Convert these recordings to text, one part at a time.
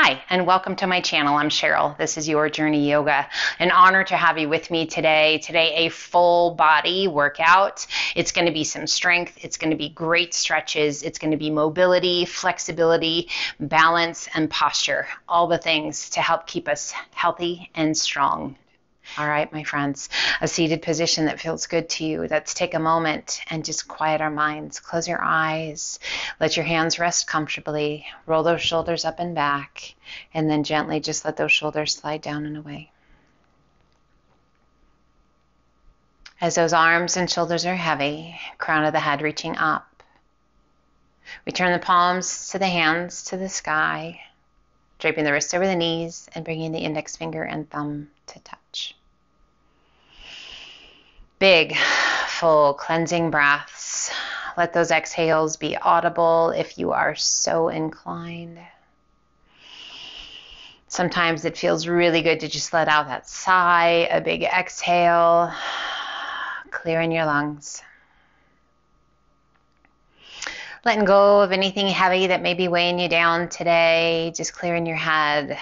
Hi, and welcome to my channel. I'm Cheryl. This is Your Journey Yoga. An honor to have you with me today. Today, a full body workout. It's going to be some strength. It's going to be great stretches. It's going to be mobility, flexibility, balance, and posture. All the things to help keep us healthy and strong. All right, my friends, a seated position that feels good to you. Let's take a moment and just quiet our minds. Close your eyes. Let your hands rest comfortably. Roll those shoulders up and back, and then gently just let those shoulders slide down and away. As those arms and shoulders are heavy, crown of the head reaching up. We turn the palms to the hands to the sky, draping the wrists over the knees and bringing the index finger and thumb to touch. Big, full cleansing breaths. Let those exhales be audible if you are so inclined. Sometimes it feels really good to just let out that sigh, a big exhale, clearing your lungs. Letting go of anything heavy that may be weighing you down today, just clearing your head.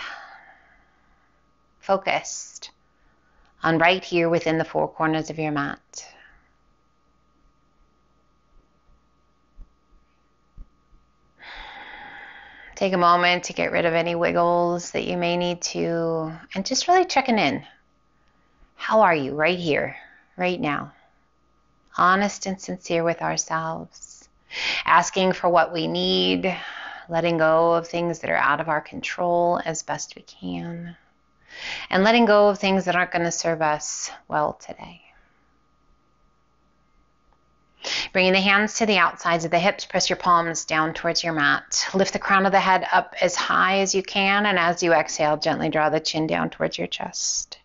Focused on right here within the four corners of your mat. Take a moment to get rid of any wiggles that you may need to, and just really checking in. How are you right here, right now? Honest and sincere with ourselves. Asking for what we need, letting go of things that are out of our control as best we can, and letting go of things that aren't going to serve us well today. Bringing the hands to the outsides of the hips, press your palms down towards your mat. Lift the crown of the head up as high as you can, and as you exhale, gently draw the chin down towards your chest.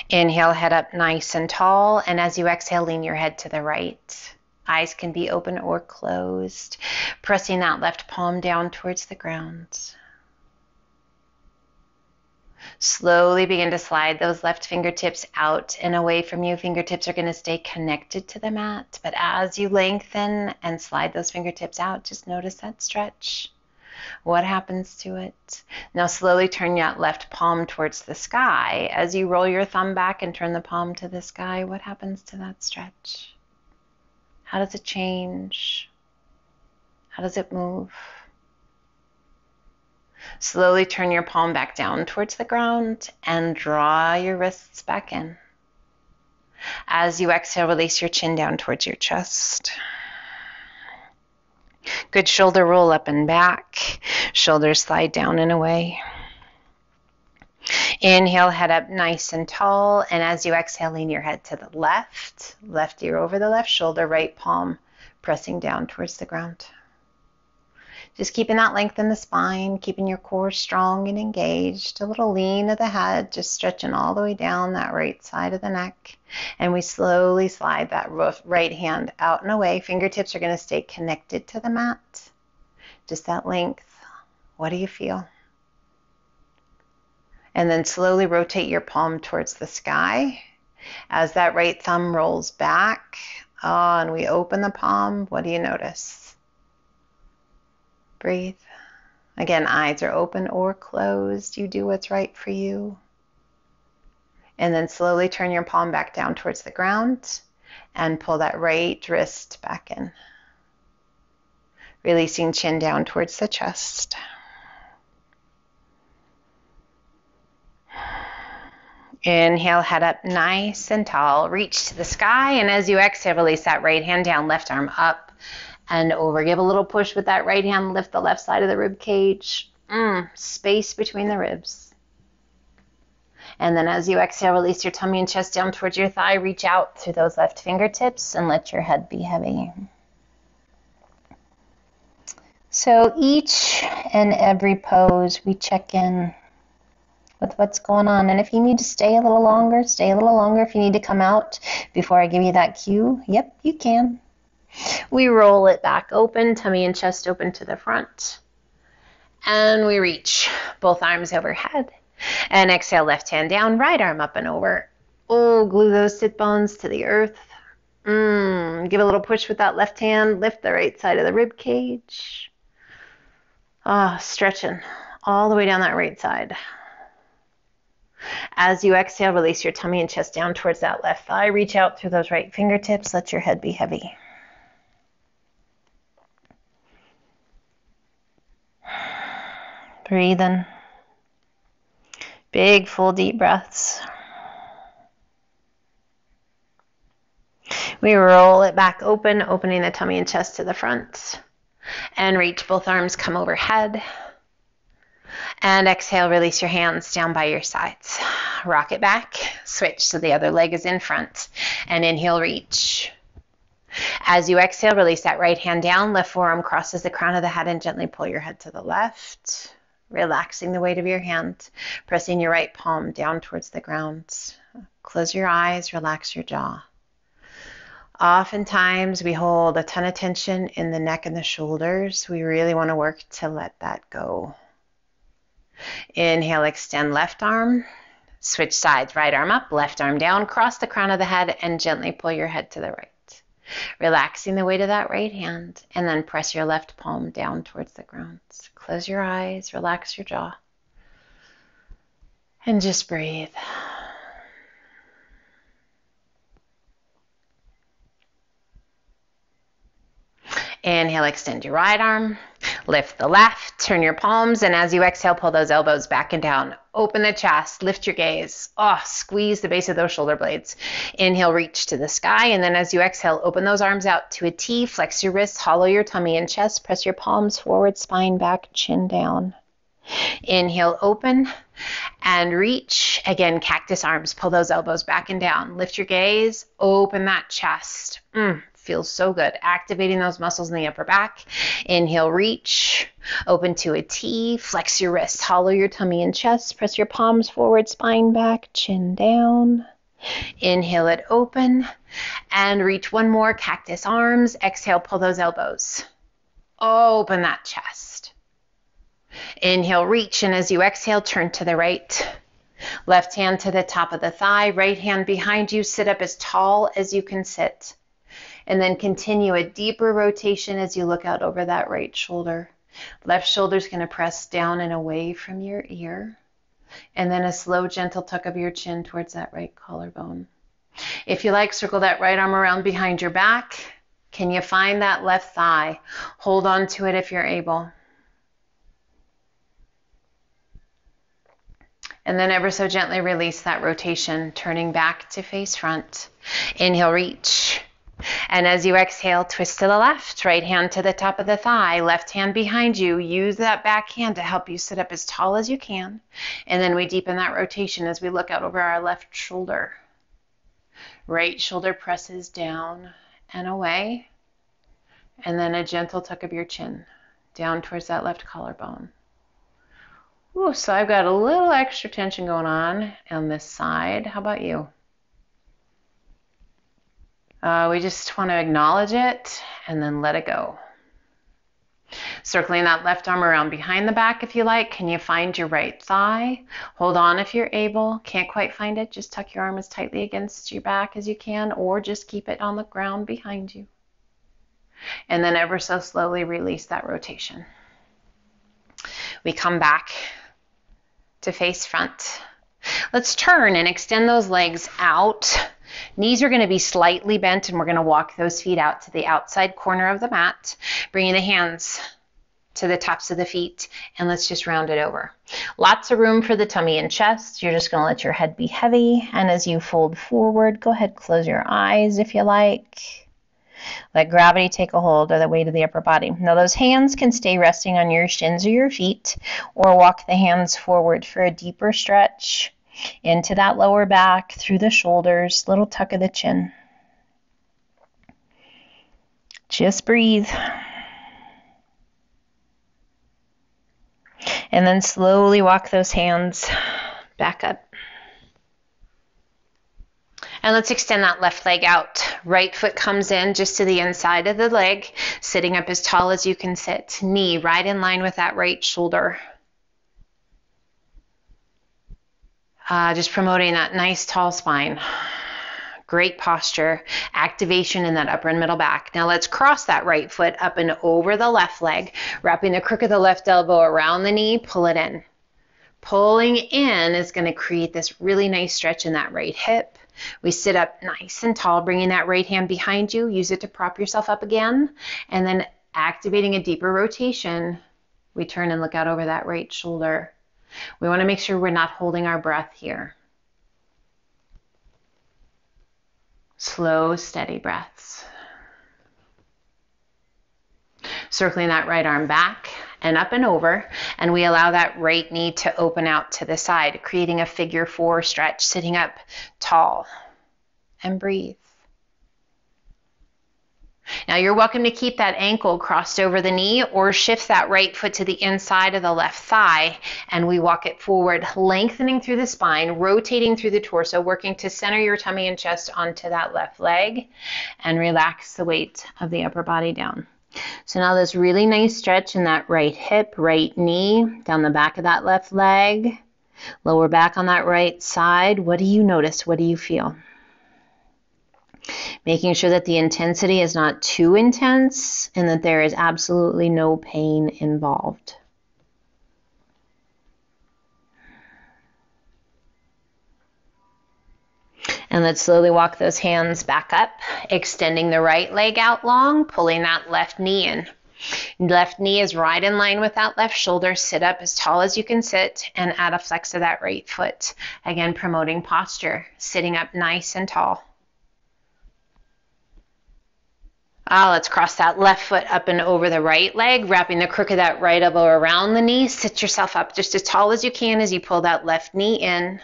Inhale, head up nice and tall, and as you exhale, lean your head to the right. Eyes can be open or closed. Pressing that left palm down towards the ground. Slowly begin to slide those left fingertips out and away from you. Fingertips are going to stay connected to the mat, but as you lengthen and slide those fingertips out, just notice that stretch. What happens to it? Now slowly turn that left palm towards the sky. As you roll your thumb back and turn the palm to the sky, what happens to that stretch? How does it change? How does it move? Slowly turn your palm back down towards the ground and draw your wrists back in. As you exhale, release your chin down towards your chest. Good shoulder roll up and back. Shoulders slide down and away. Inhale, head up nice and tall, and as you exhale, lean your head to the left. Left ear over the left shoulder, right palm pressing down towards the ground. Just keeping that length in the spine, keeping your core strong and engaged. A little lean of the head, just stretching all the way down that right side of the neck. And we slowly slide that right hand out and away. Fingertips are going to stay connected to the mat. Just that length. What do you feel? And then slowly rotate your palm towards the sky. As that right thumb rolls back, and we open the palm, what do you notice? Breathe. Again, eyes are open or closed. You do what's right for you. And then slowly turn your palm back down towards the ground and pull that right wrist back in. Releasing chin down towards the chest. Inhale, head up nice and tall. Reach to the sky, and as you exhale, release that right hand down, left arm up and over. Give a little push with that right hand. Lift the left side of the rib cage. Space between the ribs. And then as you exhale, release your tummy and chest down towards your thigh. Reach out through those left fingertips and let your head be heavy. So each and every pose, we check in with what's going on. And if you need to stay a little longer, stay a little longer. If you need to come out before I give you that cue, yep, you can. We roll it back open, tummy and chest open to the front. And we reach both arms overhead. And exhale, left hand down, right arm up and over. Oh, glue those sit bones to the earth. Give a little push with that left hand. Lift the right side of the rib cage. Stretching all the way down that right side. As you exhale, release your tummy and chest down towards that left thigh. Reach out through those right fingertips. Let your head be heavy. Breathe in. Big, full, deep breaths. We roll it back open, opening the tummy and chest to the front. And reach both arms, come overhead. And exhale, release your hands down by your sides. Rock it back, switch so the other leg is in front. And inhale, reach. As you exhale, release that right hand down, left forearm crosses the crown of the head and gently pull your head to the left. Relaxing the weight of your hand, pressing your right palm down towards the ground. Close your eyes, relax your jaw. Oftentimes we hold a ton of tension in the neck and the shoulders. We really want to work to let that go. Inhale, extend left arm. Switch sides, right arm up, left arm down, cross the crown of the head and gently pull your head to the right. Relaxing the weight of that right hand and then press your left palm down towards the ground. Close your eyes, relax your jaw, and just breathe. Inhale, extend your right arm, lift the left, turn your palms, and as you exhale, pull those elbows back and down. Open the chest, lift your gaze. Squeeze the base of those shoulder blades. Inhale, reach to the sky, and then as you exhale, open those arms out to a T, flex your wrists, hollow your tummy and chest, press your palms forward, spine back, chin down. Inhale, open and reach. Again, cactus arms, pull those elbows back and down. Lift your gaze, open that chest. Feels so good. Activating those muscles in the upper back. Inhale, reach. Open to a T. Flex your wrists. Hollow your tummy and chest. Press your palms forward, spine back, chin down. Inhale it open. And reach one more. Cactus arms. Exhale, pull those elbows. Open that chest. Inhale, reach. And as you exhale, turn to the right. Left hand to the top of the thigh. Right hand behind you. Sit up as tall as you can sit. And then continue a deeper rotation as you look out over that right shoulder. Left shoulder is going to press down and away from your ear. And then a slow, gentle tuck of your chin towards that right collarbone. If you like, circle that right arm around behind your back. Can you find that left thigh? Hold on to it if you're able. And then ever so gently release that rotation, turning back to face front. Inhale, reach. And as you exhale, twist to the left, right hand to the top of the thigh, left hand behind you. Use that back hand to help you sit up as tall as you can. And then we deepen that rotation as we look out over our left shoulder. Right shoulder presses down and away. And then a gentle tuck of your chin down towards that left collarbone. So I've got a little extra tension going on this side. How about you? We just want to acknowledge it and then let it go. Circling that left arm around behind the back if you like. Can you find your right thigh? Hold on if you're able. Can't quite find it, just tuck your arm as tightly against your back as you can, or just keep it on the ground behind you. And then ever so slowly release that rotation. We come back to face front. Let's turn and extend those legs out. Knees are going to be slightly bent, and we're going to walk those feet out to the outside corner of the mat, bringing the hands to the tops of the feet, and let's just round it over. Lots of room for the tummy and chest. You're just going to let your head be heavy, and as you fold forward, go ahead, close your eyes if you like. Let gravity take a hold of the weight of the upper body. Now those hands can stay resting on your shins or your feet, or walk the hands forward for a deeper stretch into that lower back, through the shoulders, little tuck of the chin. Just breathe. And then slowly walk those hands back up. And let's extend that left leg out. Right foot comes in just to the inside of the leg, sitting up as tall as you can sit. Knee right in line with that right shoulder. Just promoting that nice tall spine. Great posture, activation in that upper and middle back. Now let's cross that right foot up and over the left leg, wrapping the crook of the left elbow around the knee, pull it in. Pulling in is going to create this really nice stretch in that right hip. We sit up nice and tall, bringing that right hand behind you. Use it to prop yourself up again. And then activating a deeper rotation, we turn and look out over that right shoulder. We want to make sure we're not holding our breath here. Slow, steady breaths. Circling that right arm back and up and over, and we allow that right knee to open out to the side, creating a figure 4 stretch, sitting up tall, and breathe. Now you're welcome to keep that ankle crossed over the knee or shift that right foot to the inside of the left thigh, and we walk it forward, lengthening through the spine, rotating through the torso, working to center your tummy and chest onto that left leg, and relax the weight of the upper body down. So now this really nice stretch in that right hip, right knee, down the back of that left leg, lower back on that right side. What do you notice? What do you feel? Making sure that the intensity is not too intense and that there is absolutely no pain involved. And let's slowly walk those hands back up, extending the right leg out long, pulling that left knee in. Left knee is right in line with that left shoulder. Sit up as tall as you can sit and add a flex of that right foot. Again, promoting posture, sitting up nice and tall. Let's cross that left foot up and over the right leg, wrapping the crook of that right elbow around the knee. Sit yourself up just as tall as you can as you pull that left knee in.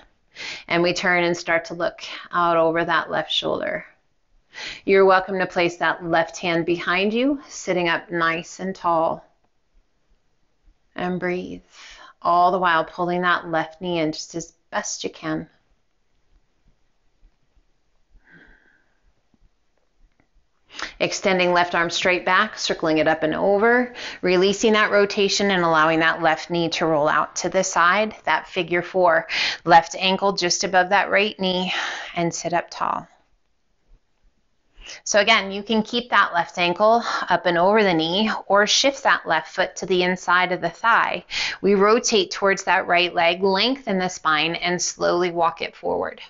And we turn and start to look out over that left shoulder. You're welcome to place that left hand behind you, sitting up nice and tall. And breathe, all the while pulling that left knee in just as best you can. Extending left arm straight back, circling it up and over, releasing that rotation and allowing that left knee to roll out to the side, that figure 4. Left ankle just above that right knee and sit up tall. So again, you can keep that left ankle up and over the knee or shift that left foot to the inside of the thigh. We rotate towards that right leg, lengthen the spine, and slowly walk it forward.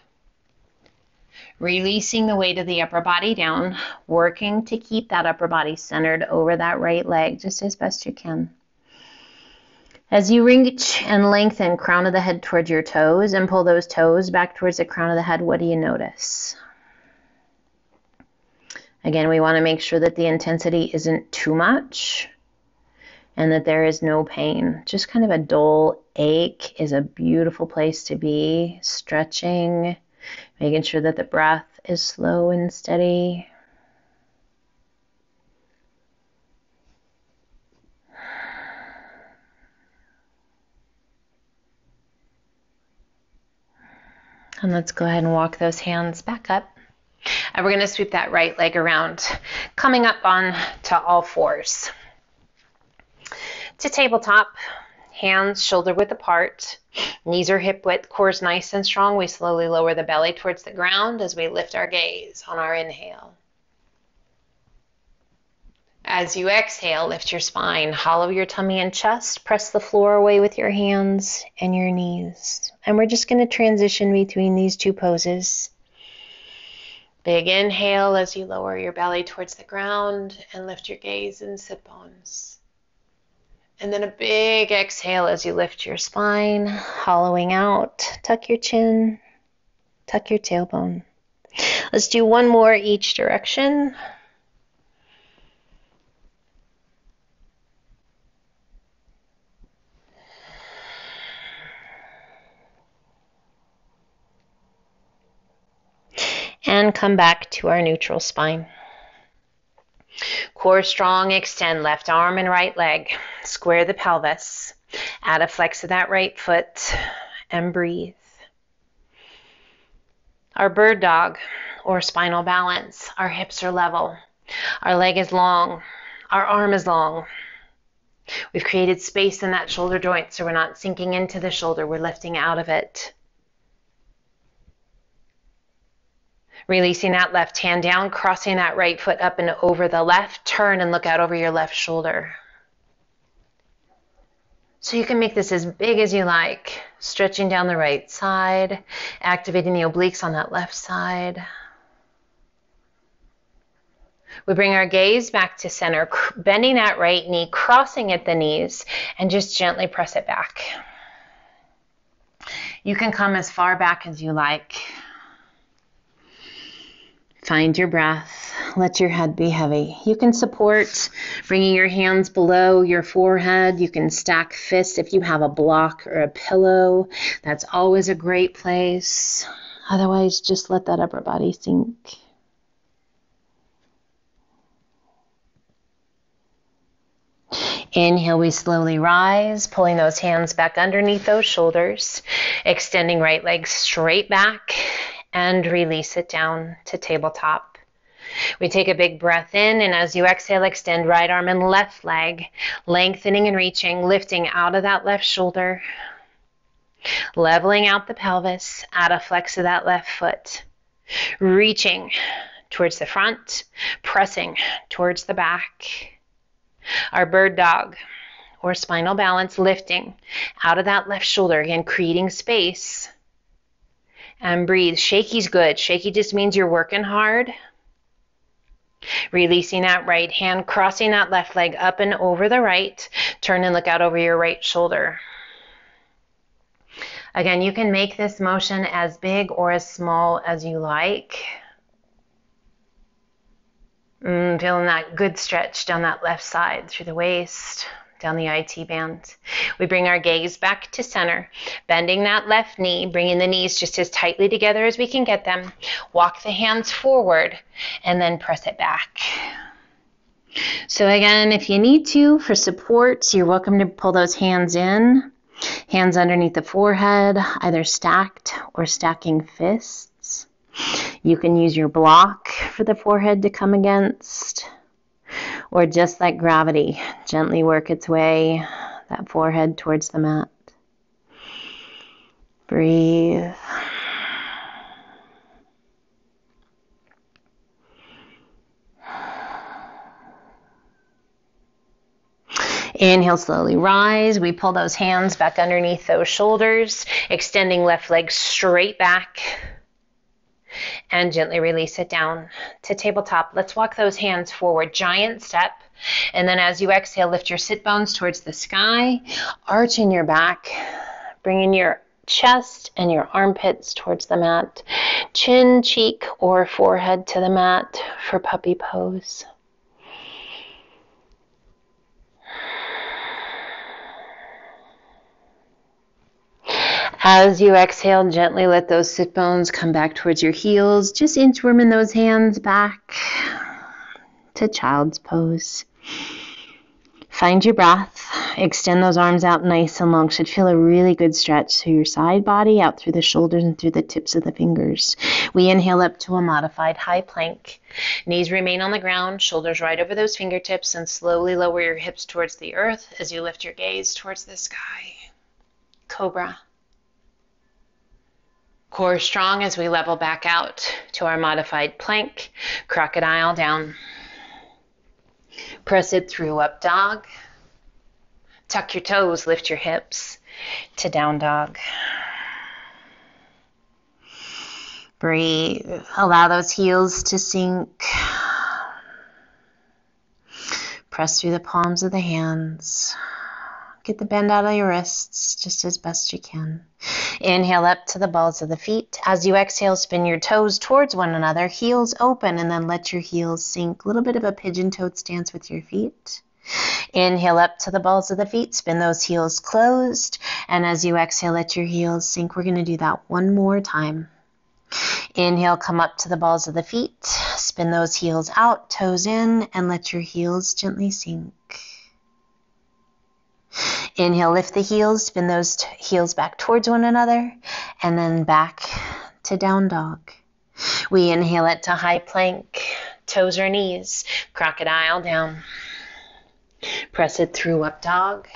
Releasing the weight of the upper body down, working to keep that upper body centered over that right leg just as best you can. As you reach and lengthen crown of the head towards your toes and pull those toes back towards the crown of the head, what do you notice? Again, we want to make sure that the intensity isn't too much and that there is no pain. Just kind of a dull ache is a beautiful place to be, stretching, making sure that the breath is slow and steady. And let's go ahead and walk those hands back up. And we're going to sweep that right leg around, coming up on to all fours. To tabletop, hands shoulder width apart, knees are hip width, core's nice and strong. We slowly lower the belly towards the ground as we lift our gaze on our inhale. As you exhale, lift your spine, hollow your tummy and chest, press the floor away with your hands and your knees. And we're just going to transition between these two poses. Big inhale as you lower your belly towards the ground and lift your gaze and sit bones. And then a big exhale as you lift your spine, hollowing out. Tuck your chin, tuck your tailbone. Let's do one more each direction. And come back to our neutral spine. Core strong, extend left arm and right leg. Square the pelvis. Add a flex of that right foot and breathe. Our bird dog or spinal balance. Our hips are level. Our leg is long. Our arm is long. We've created space in that shoulder joint so we're not sinking into the shoulder. We're lifting out of it. Releasing that left hand down, crossing that right foot up and over the left. Turn and look out over your left shoulder. So you can make this as big as you like, stretching down the right side, activating the obliques on that left side. We bring our gaze back to center, bending that right knee, crossing at the knees, and just gently press it back. You can come as far back as you like. Find your breath. Let your head be heavy. You can support bringing your hands below your forehead. You can stack fists if you have a block or a pillow. That's always a great place. Otherwise, just let that upper body sink. Inhale, we slowly rise, pulling those hands back underneath those shoulders, extending right leg straight back, and release it down to tabletop. We take a big breath in, and as you exhale, extend right arm and left leg, lengthening and reaching, lifting out of that left shoulder, leveling out the pelvis, add a flex of that left foot, reaching towards the front, pressing towards the back. Our bird dog or spinal balance, lifting out of that left shoulder, again, creating space. And breathe. Shaky's good. Shaky just means you're working hard. Releasing that right hand, crossing that left leg up and over the right. Turn and look out over your right shoulder. Again, you can make this motion as big or as small as you like. Feeling that good stretch down that left side through the waist, down the IT band. We bring our gaze back to center, bending that left knee, bringing the knees just as tightly together as we can get them. Walk the hands forward and then press it back. So again, if you need to, for support, you're welcome to pull those hands in, hands underneath the forehead, either stacked or stacking fists. You can use your block for the forehead to come against, or just like gravity, gently work its way, that forehead towards the mat. Breathe. Inhale, slowly rise. We pull those hands back underneath those shoulders, extending left leg straight back. And gently release it down to tabletop. Let's walk those hands forward, giant step. And then as you exhale, lift your sit bones towards the sky, arching your back, bringing your chest and your armpits towards the mat, chin, cheek, or forehead to the mat for puppy pose. As you exhale, gently let those sit bones come back towards your heels. Just inchworming those hands back to child's pose. Find your breath. Extend those arms out nice and long. Should feel a really good stretch through your side body, out through the shoulders and through the tips of the fingers. We inhale up to a modified high plank. Knees remain on the ground, shoulders right over those fingertips, and slowly lower your hips towards the earth as you lift your gaze towards the sky. Cobra. Core strong as we level back out to our modified plank. Crocodile down. Press it through up dog. Tuck your toes, lift your hips to down dog. Breathe. Allow those heels to sink. Press through the palms of the hands. Get the bend out of your wrists just as best you can. Inhale up to the balls of the feet. As you exhale, spin your toes towards one another, heels open, and then let your heels sink. A little bit of a pigeon-toed stance with your feet. Inhale up to the balls of the feet, spin those heels closed, and as you exhale, let your heels sink. We're going to do that one more time. Inhale, come up to the balls of the feet, spin those heels out, toes in, and let your heels gently sink. Inhale, lift the heels, spin those heels back towards one another, and then back to down dog. We inhale it to high plank, toes or knees, crocodile down. Press it through up dog.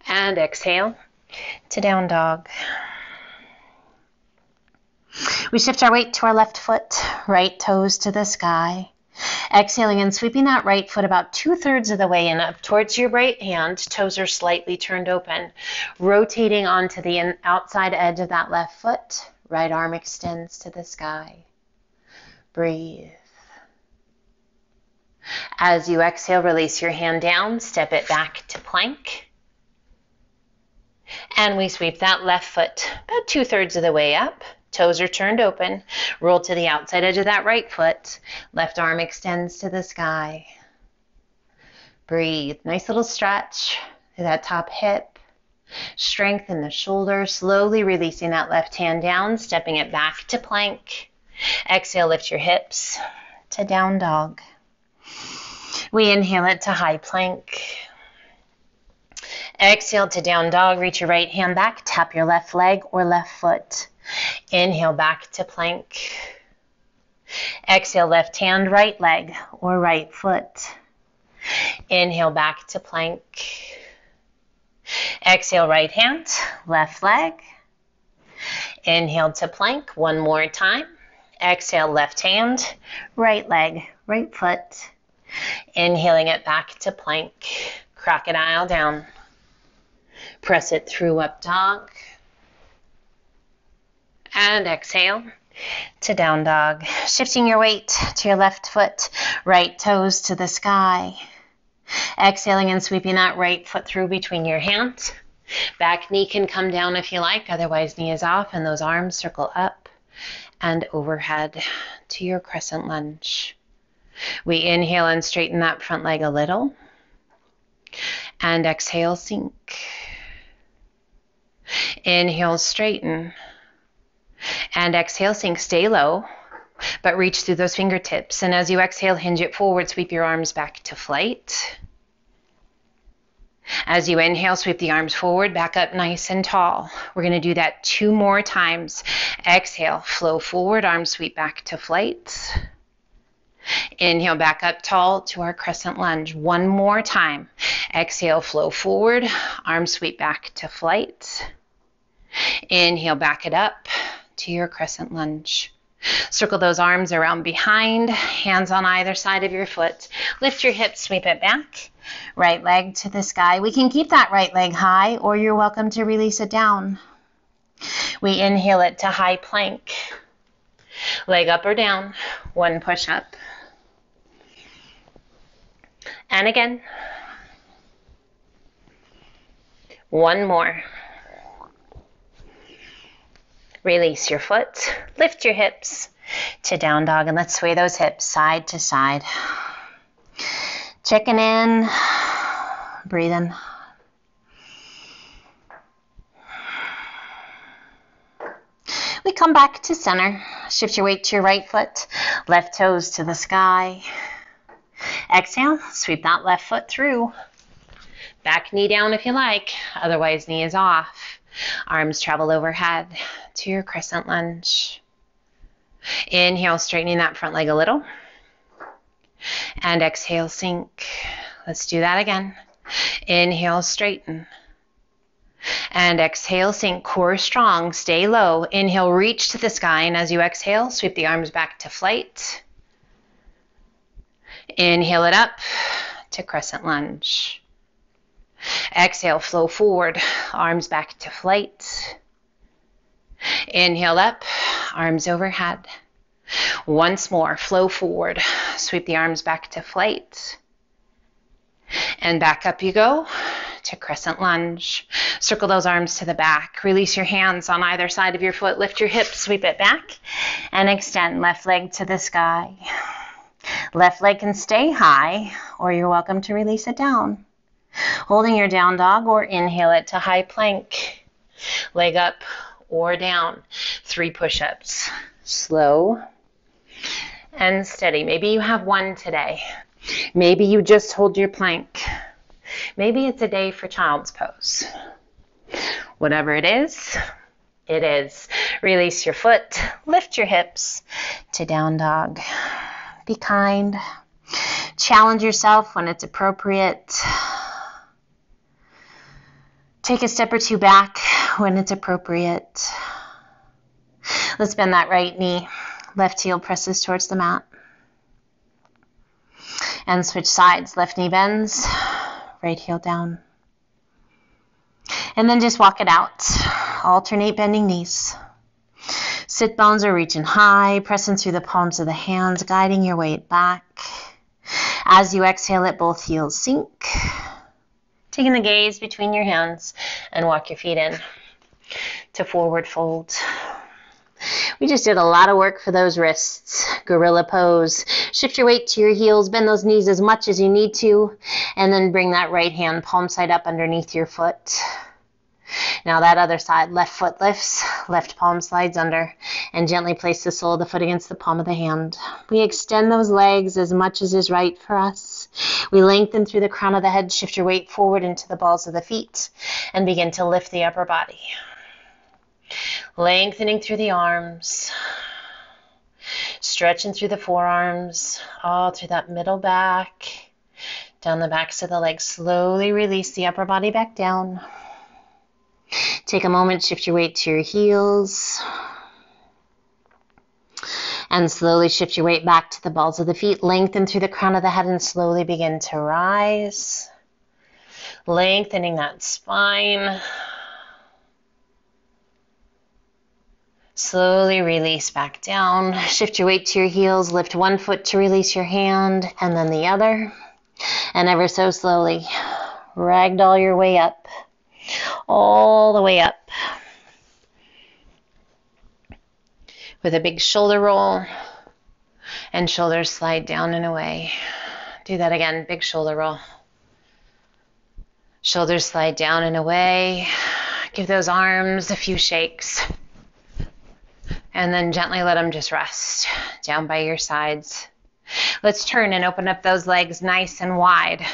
And exhale to down dog. We shift our weight to our left foot, right toes to the sky. Exhaling and sweeping that right foot about 2/3 of the way in up towards your right hand. Toes are slightly turned open. Rotating onto the outside edge of that left foot. Right arm extends to the sky. Breathe. As you exhale, release your hand down. Step it back to plank. And we sweep that left foot about 2/3 of the way up. Toes are turned open. Roll to the outside edge of that right foot. Left arm extends to the sky. Breathe. Nice little stretch to that top hip. Strengthen the shoulder. Slowly releasing that left hand down, stepping it back to plank. Exhale, lift your hips to down dog. We inhale it to high plank. Exhale to down dog. Reach your right hand back. Tap your left leg or left foot. Inhale back to plank. Exhale, left hand, right leg or right foot. Inhale back to plank. Exhale, right hand, left leg. Inhale to plank one more time. Exhale, left hand, right leg, right foot. Inhaling it back to plank. Crocodile down. Press it through up dog. And exhale to down dog. Shifting your weight to your left foot, right toes to the sky. Exhaling and sweeping that right foot through between your hands. Back knee can come down if you like, otherwise knee is off, and those arms circle up and overhead to your crescent lunge. We inhale and straighten that front leg a little. And exhale, sink. Inhale, straighten. And exhale, sink, stay low, but reach through those fingertips. And as you exhale, hinge it forward, sweep your arms back to flight. As you inhale, sweep the arms forward, back up nice and tall. We're going to do that 2 more times. Exhale, flow forward, arms sweep back to flight. Inhale, back up tall to our crescent lunge. 1 more time. Exhale, flow forward, arms sweep back to flight. Inhale, back it up to your crescent lunge. Circle those arms around behind, hands on either side of your foot. Lift your hips, sweep it back. Right leg to the sky. We can keep that right leg high, or you're welcome to release it down. We inhale it to high plank. Leg up or down. 1 push up. And again. 1 more. Release your foot, lift your hips to down dog, and let's sway those hips side to side. Checking in, breathing. We come back to center. Shift your weight to your right foot, left toes to the sky. Exhale, sweep that left foot through. Back knee down if you like, otherwise knee is off. Arms travel overhead to your crescent lunge. Inhale, straightening that front leg a little. And exhale, sink. Let's do that again. Inhale, straighten. And exhale, sink. Core strong, stay low. Inhale, reach to the sky. And as you exhale, sweep the arms back to flight. Inhale it up to crescent lunge. Exhale, flow forward, arms back to flight. Inhale up, arms overhead. Once more, flow forward, sweep the arms back to flight. And back up you go to crescent lunge. Circle those arms to the back. Release your hands on either side of your foot. Lift your hips, sweep it back. And extend left leg to the sky. Left leg can stay high, or you're welcome to release it down. Holding your down dog, or inhale it to high plank. Leg up or down. 3 push-ups. Slow and steady. Maybe you have 1 today. Maybe you just hold your plank. Maybe it's a day for child's pose. Whatever it is, it is. Release your foot. Lift your hips to down dog. Be kind. Challenge yourself when it's appropriate. Take a step or 2 back when it's appropriate. Let's bend that right knee. Left heel presses towards the mat. And switch sides. Left knee bends, right heel down. And then just walk it out. Alternate bending knees. Sit bones are reaching high, pressing through the palms of the hands, guiding your weight back. As you exhale, let both heels sink. Taking the gaze between your hands and walk your feet in to forward fold. We just did a lot of work for those wrists. Gorilla pose. Shift your weight to your heels. Bend those knees as much as you need to. And then bring that right hand palm side up underneath your foot. Now that other side. Left foot lifts. Left palm slides under. And gently place the sole of the foot against the palm of the hand. We extend those legs as much as is right for us. We lengthen through the crown of the head. Shift your weight forward into the balls of the feet. And begin to lift the upper body. Lengthening through the arms, stretching through the forearms, all through that middle back, down the backs of the legs. Slowly release the upper body back down. Take a moment, shift your weight to your heels, and slowly shift your weight back to the balls of the feet. Lengthen through the crown of the head and slowly begin to rise, lengthening that spine. Slowly release back down. Shift your weight to your heels. Lift one foot to release your hand and then the other. And ever so slowly, ragdoll your way up. All the way up. With a big shoulder roll and shoulders slide down and away. Do that again. Big shoulder roll. Shoulders slide down and away. Give those arms a few shakes. And then gently let them just rest down by your sides. Let's turn and open up those legs nice and wide.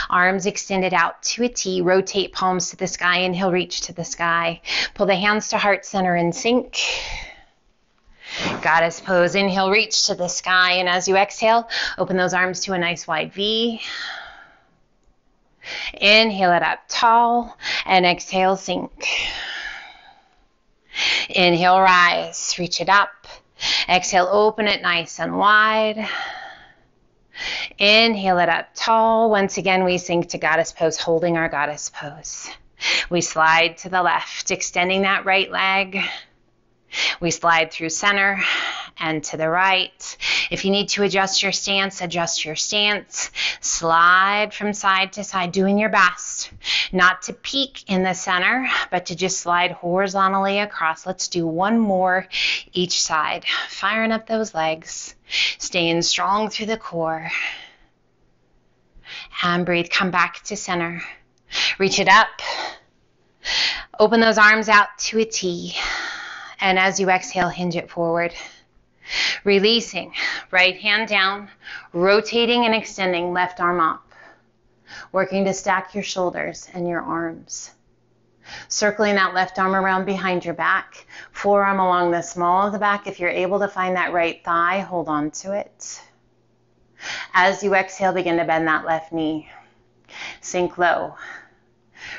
Arms extended out to a T. Rotate palms to the sky. Inhale, reach to the sky. Pull the hands to heart center and sink. Goddess pose. Inhale, reach to the sky. And as you exhale, open those arms to a nice wide V. Inhale it up tall. And exhale, sink. Inhale, rise, reach it up. Exhale, open it nice and wide. Inhale it up tall. Once again, we sink to goddess pose, holding our goddess pose. We slide to the left, extending that right leg. We slide through center and to the right. If you need to adjust your stance, adjust your stance. Slide from side to side, doing your best. Not to peak in the center, but to just slide horizontally across. Let's do one more each side. Firing up those legs. Staying strong through the core. And breathe. Come back to center. Reach it up. Open those arms out to a T. And as you exhale, hinge it forward. Releasing, right hand down, rotating and extending left arm up. Working to stack your shoulders and your arms. Circling that left arm around behind your back. Forearm along the small of the back. If you're able to find that right thigh, hold on to it. As you exhale, begin to bend that left knee. Sink low.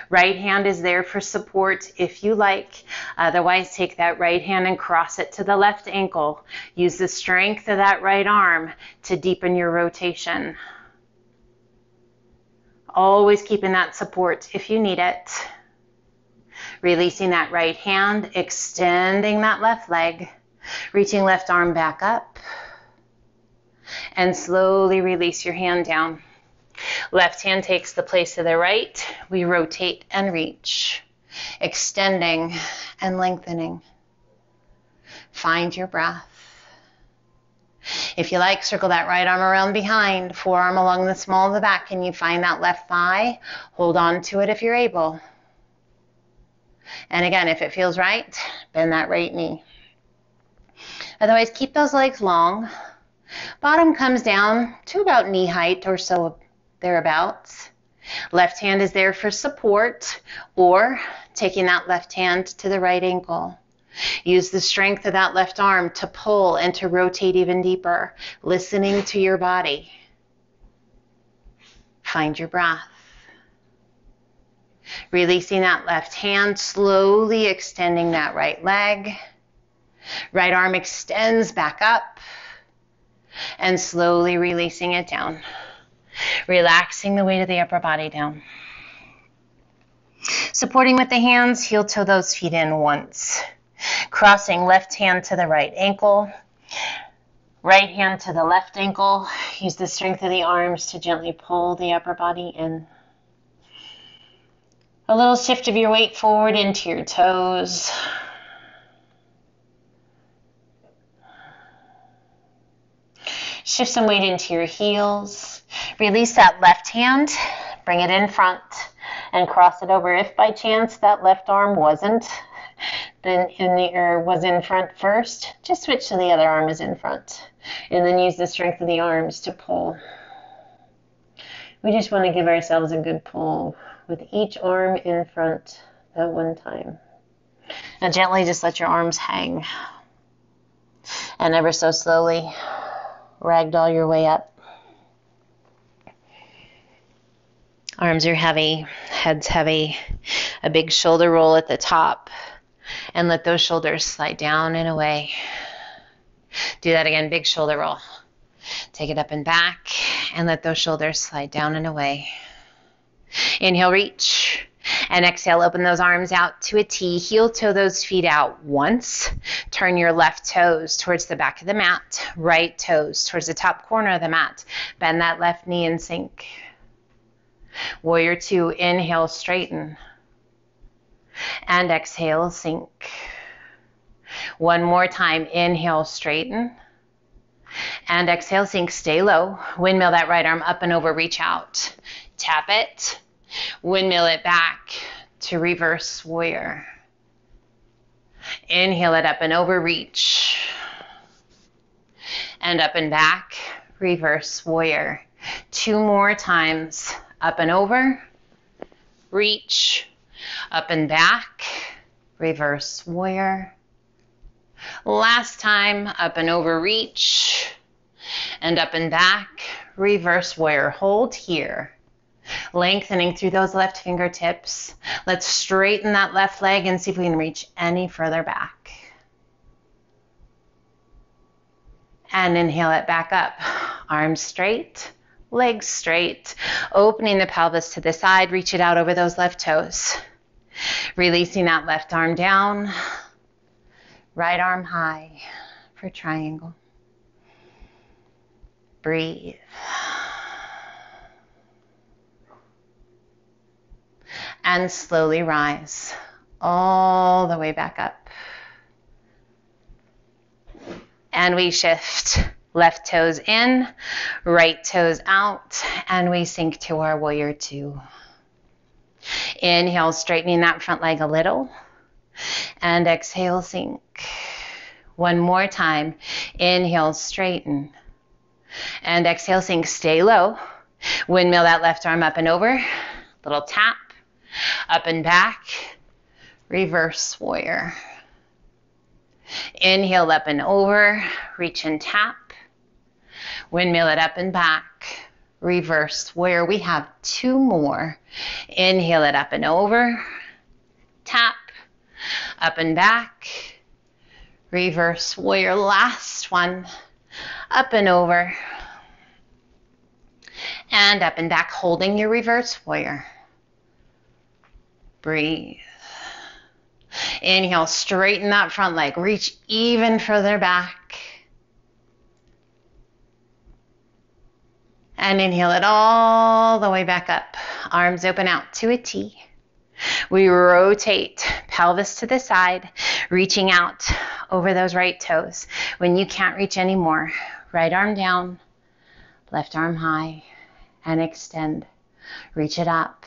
Right hand is there for support if you like. Otherwise, take that right hand and cross it to the left ankle. Use the strength of that right arm to deepen your rotation. Always keeping that support if you need it. Releasing that right hand, extending that left leg, reaching left arm back up, and slowly release your hand down. Left hand takes the place of the right. We rotate and reach, extending and lengthening. Find your breath. If you like, circle that right arm around behind, forearm along the small of the back. Can you find that left thigh? Hold on to it if you're able. And again, if it feels right, bend that right knee. Otherwise, keep those legs long. Bottom comes down to about knee height or so thereabouts. Left hand is there for support, or taking that left hand to the right ankle. Use the strength of that left arm to pull and to rotate even deeper, listening to your body. Find your breath. Releasing that left hand, slowly extending that right leg. Right arm extends back up and slowly releasing it down. Relaxing the weight of the upper body down. Supporting with the hands, heel toe those feet in once. Crossing left hand to the right ankle. Right hand to the left ankle. Use the strength of the arms to gently pull the upper body in. A little shift of your weight forward into your toes. Shift some weight into your heels. Release that left hand. Bring it in front and cross it over. If by chance that left arm wasn't, then was in front first, just switch to the other arm is in front. And then use the strength of the arms to pull. We just want to give ourselves a good pull with each arm in front at one time. Now gently just let your arms hang. And ever so slowly ragdoll your way up. Arms are heavy, head's heavy, a big shoulder roll at the top, and let those shoulders slide down and away. Do that again, big shoulder roll. Take it up and back, and let those shoulders slide down and away. Inhale, reach, and exhale, open those arms out to a T. Heel toe those feet out once. Turn your left toes towards the back of the mat, right toes towards the top corner of the mat. Bend that left knee and sink. Warrior two, inhale, straighten. And exhale, sink. One more time, inhale, straighten. And exhale, sink, stay low. Windmill that right arm up and over, reach out. Tap it. Windmill it back to reverse warrior. Inhale it up and over, reach. And up and back, reverse warrior. Two more times. Up and over, reach, up and back, reverse warrior. Last time, up and over, reach, and up and back, reverse warrior. Hold here. Lengthening through those left fingertips. Let's straighten that left leg and see if we can reach any further back. And inhale it back up. Arms straight. Legs straight, opening the pelvis to the side, reach it out over those left toes. Releasing that left arm down, right arm high for triangle. Breathe. And slowly rise all the way back up. And we shift. Left toes in, right toes out, and we sink to our warrior two. Inhale, straightening that front leg a little, and exhale, sink. One more time. Inhale, straighten, and exhale, sink. Stay low. Windmill that left arm up and over. Little tap, up and back, reverse warrior. Inhale, up and over, reach and tap. Windmill it up and back, reverse warrior. We have two more. Inhale it up and over, tap, up and back, reverse warrior. Last one, up and over, and up and back, holding your reverse warrior. Breathe. Inhale, straighten that front leg, reach even further back. And inhale it all the way back up. Arms open out to a T. We rotate pelvis to the side, reaching out over those right toes. When you can't reach anymore, right arm down, left arm high, and extend. Reach it up.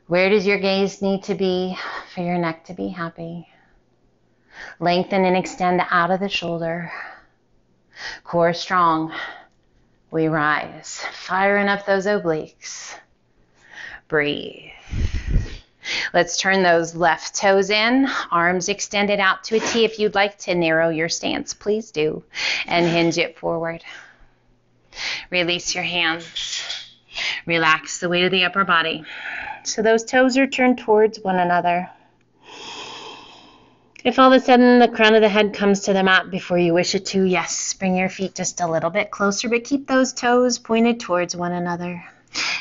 Where does your gaze need to be for your neck to be happy? Lengthen and extend out of the shoulder. Core strong. We rise, firing up those obliques. Breathe. Let's turn those left toes in, arms extended out to a T. If you'd like to narrow your stance, please do, and hinge it forward. Release your hands. Relax the weight of the upper body. So those toes are turned towards one another. If all of a sudden the crown of the head comes to the mat before you wish it to, yes, bring your feet just a little bit closer, but keep those toes pointed towards one another.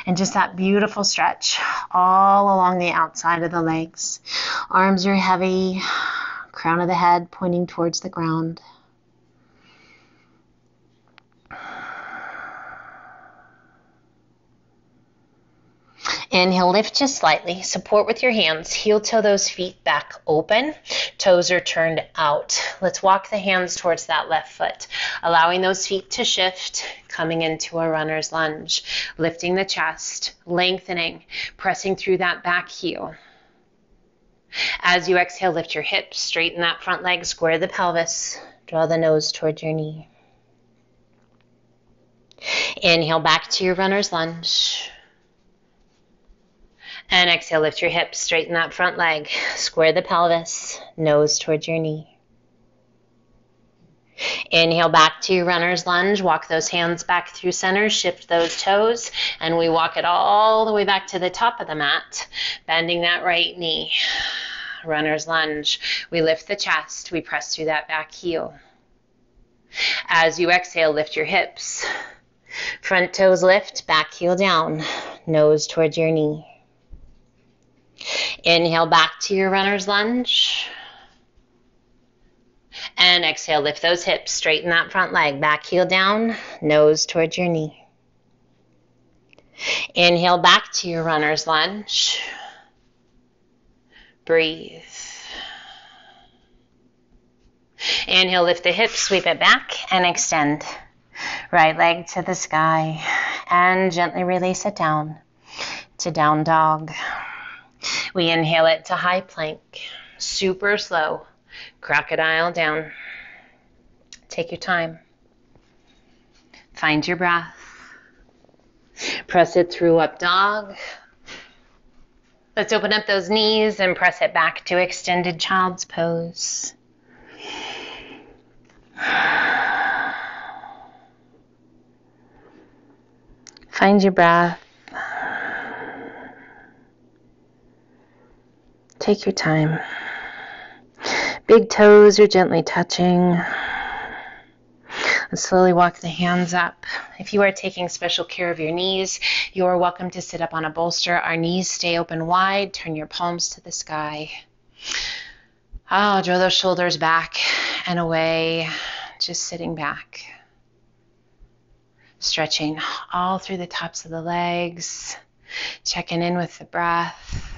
And just that beautiful stretch all along the outside of the legs. Arms are heavy, crown of the head pointing towards the ground. Inhale, lift just slightly. Support with your hands. Heel toe those feet back open. Toes are turned out. Let's walk the hands towards that left foot, allowing those feet to shift, coming into a runner's lunge. Lifting the chest, lengthening, pressing through that back heel. As you exhale, lift your hips, straighten that front leg, square the pelvis, draw the nose towards your knee. Inhale back to your runner's lunge. And exhale, lift your hips, straighten that front leg, square the pelvis, nose towards your knee. Inhale back to your runner's lunge, walk those hands back through center, shift those toes, and we walk it all the way back to the top of the mat, bending that right knee. Runner's lunge. We lift the chest, we press through that back heel. As you exhale, lift your hips. Front toes lift, back heel down, nose towards your knee. Inhale back to your runner's lunge. And exhale, lift those hips, straighten that front leg, back heel down, nose towards your knee. Inhale back to your runner's lunge. Breathe. Inhale, lift the hips, sweep it back, and extend. Right leg to the sky, and gently release it down to down dog. We inhale it to high plank, super slow, crocodile down. Take your time. Find your breath. Press it through up dog. Let's open up those knees and press it back to extended child's pose. Find your breath. Take your time. Big toes are gently touching. And slowly walk the hands up. If you are taking special care of your knees, you are welcome to sit up on a bolster. Our knees stay open wide. Turn your palms to the sky. Draw those shoulders back and away. Just sitting back. Stretching all through the tops of the legs. Checking in with the breath.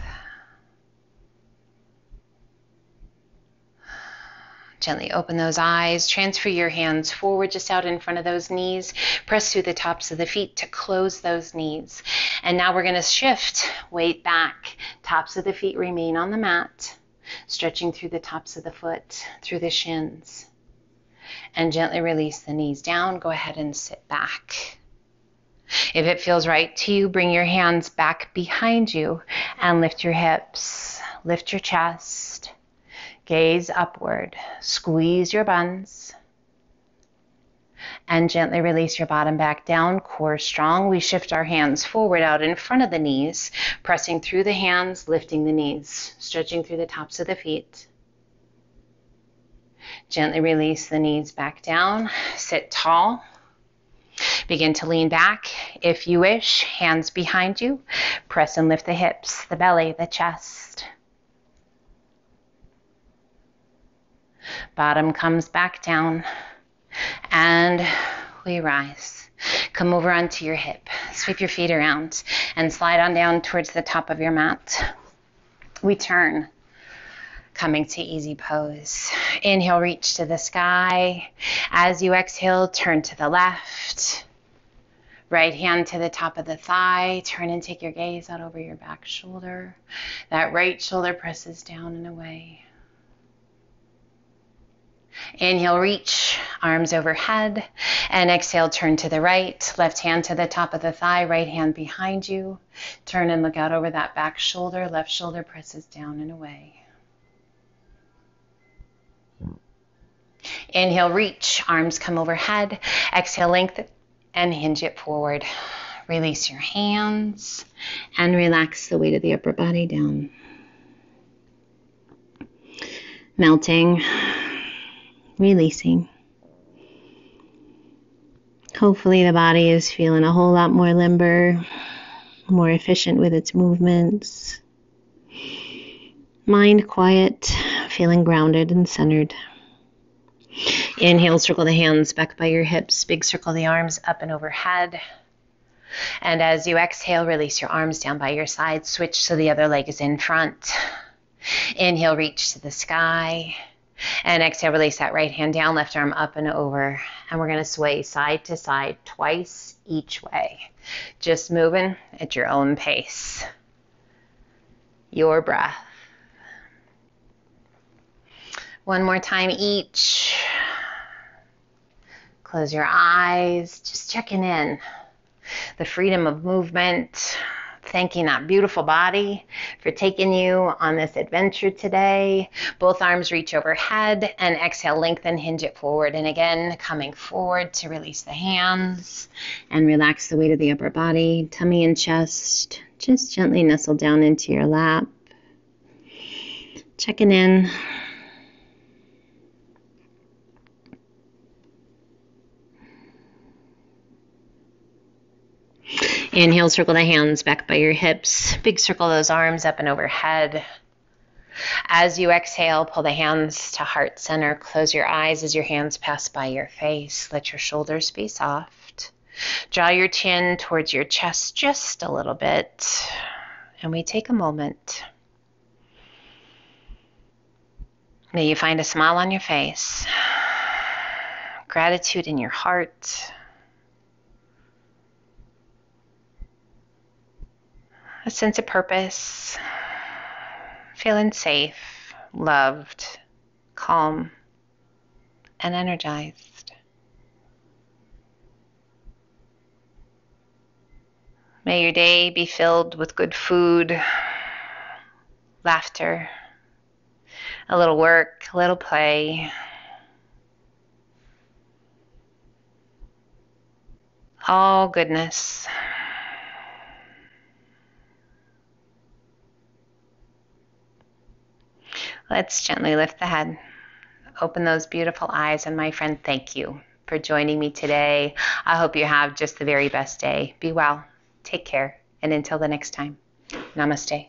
Gently open those eyes. Transfer your hands forward just out in front of those knees. Press through the tops of the feet to close those knees. And now we're going to shift. Weight back. Tops of the feet remain on the mat. Stretching through the tops of the foot, through the shins. And gently release the knees down. Go ahead and sit back. If it feels right to you, bring your hands back behind you and lift your hips. Lift your chest. Gaze upward, squeeze your buns, and gently release your bottom back down, core strong. We shift our hands forward out in front of the knees, pressing through the hands, lifting the knees, stretching through the tops of the feet. Gently release the knees back down, sit tall. Begin to lean back. If you wish, hands behind you, press and lift the hips, the belly, the chest. Bottom comes back down, and we rise. Come over onto your hip. Sweep your feet around and slide on down towards the top of your mat. We turn, coming to easy pose. Inhale, reach to the sky. As you exhale, turn to the left. Right hand to the top of the thigh. Turn and take your gaze out over your back shoulder. That right shoulder presses down and away. Inhale, reach, arms overhead, and exhale, turn to the right, left hand to the top of the thigh, right hand behind you. Turn and look out over that back shoulder, left shoulder presses down and away. Inhale, reach, arms come overhead, exhale, lengthen and hinge it forward. Release your hands and relax the weight of the upper body down. melting, releasing. Hopefully the body is feeling a whole lot more limber, more efficient with its movements. Mind quiet, feeling grounded and centered. Inhale, circle the hands back by your hips. Big circle the arms up and overhead. And as you exhale, release your arms down by your side. Switch so the other leg is in front. Inhale, reach to the sky. And exhale, release that right hand down, left arm up and over. And we're going to sway side to side twice each way. Just moving at your own pace. Your breath. One more time each. Close your eyes, just checking in. The freedom of movement, thanking that beautiful body for taking you on this adventure today. Both arms reach overhead and exhale, lengthen, hinge it forward. And again, coming forward to release the hands and relax the weight of the upper body, tummy and chest. Just gently nestle down into your lap. Checking in. Inhale, circle the hands back by your hips. Big circle those arms up and overhead. As you exhale, pull the hands to heart center. Close your eyes as your hands pass by your face. Let your shoulders be soft. Draw your chin towards your chest just a little bit. And we take a moment. May you find a smile on your face. Gratitude in your heart. A sense of purpose, feeling safe, loved, calm, and energized. May your day be filled with good food, laughter, a little work, a little play, all goodness. Let's gently lift the head, open those beautiful eyes, and my friend, thank you for joining me today. I hope you have just the very best day. Be well, take care, and until the next time, namaste.